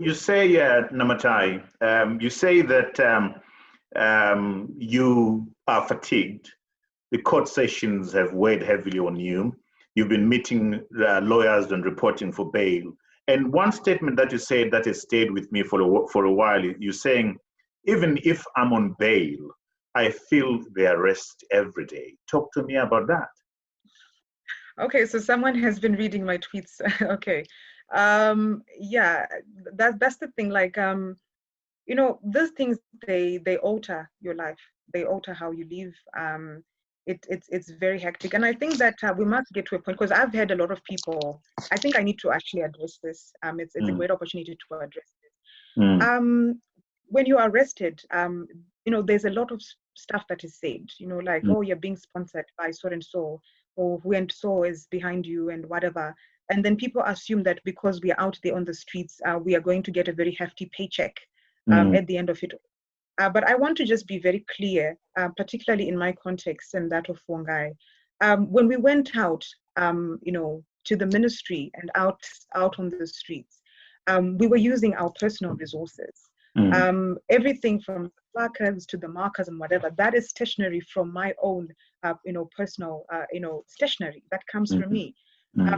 you say, Namatai, you say that you are fatigued. The court sessions have weighed heavily on you. You've been meeting lawyers and reporting for bail. And one statement that you said that has stayed with me for a while, you're saying, even if I'm on bail, I feel the arrest every day. Talk to me about that. Okay, so someone has been reading my tweets. Okay. Yeah, that's the thing. Like, you know, these things, they alter your life. They alter how you live. It's very hectic. And I think that we must get to a point, because I've had a lot of people, I think I need to actually address this. It's a great opportunity to address this. When you are arrested, you know, there's a lot of stuff that is said, you know, like, oh, you're being sponsored by so and so, or who and so is behind you and whatever. And then people assume that because we are out there on the streets, we are going to get a very hefty paycheck at the end of it. But I want to just be very clear, particularly in my context and that of Wongai. When we went out, you know, to the ministry and out on the streets, we were using our personal resources. Everything from placards to the markers and whatever, that is stationery from my own, you know, personal, you know, stationery that comes from me.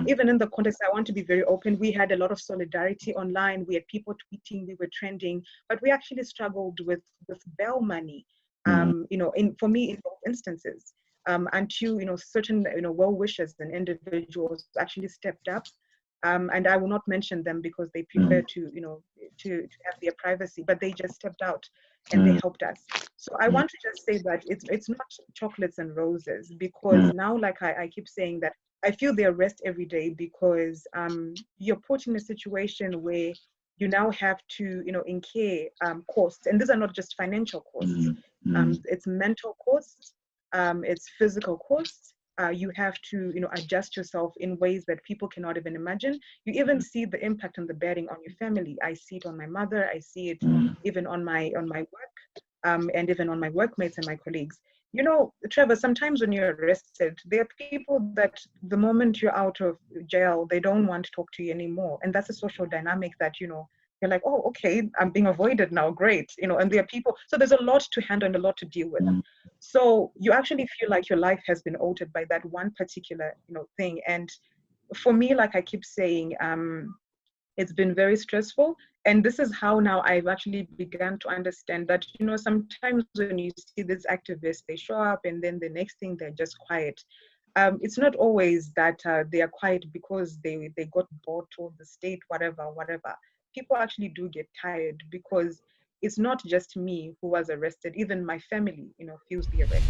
Even in the context, I want to be very open. We had a lot of solidarity online. We had people tweeting, we were trending, but we actually struggled with bail money, you know, for me in both instances, until, you know, certain, you know, well-wishers and individuals actually stepped up. And I will not mention them because they prefer to, you know, to have their privacy, but they just stepped out and they helped us. So I want to just say that it's not chocolates and roses, because now, like I keep saying that, I feel the arrest every day because you're put in a situation where you now have to, you know, incur costs, and these are not just financial costs. It's mental costs, it's physical costs. You have to, you know, adjust yourself in ways that people cannot even imagine. You even see the impact and the bearing on your family. I see it on my mother. I see it even on my work, and even on my workmates and my colleagues. You know, Trevor, sometimes when you're arrested, there are people that the moment you're out of jail, they don't want to talk to you anymore. And that's a social dynamic that, you know, you're like, oh, okay, I'm being avoided now, great. You know, and there are people, so there's a lot to handle and a lot to deal with. So you actually feel like your life has been altered by that one particular, you know, thing. And for me, like I keep saying, it's been very stressful. And this is how now I've actually begun to understand that, you know, sometimes when you see these activists, they show up and then the next thing they're just quiet. It's not always that they are quiet because they got bored or the state, whatever. People actually do get tired because it's not just me who was arrested, even my family, you know, feels the arrest.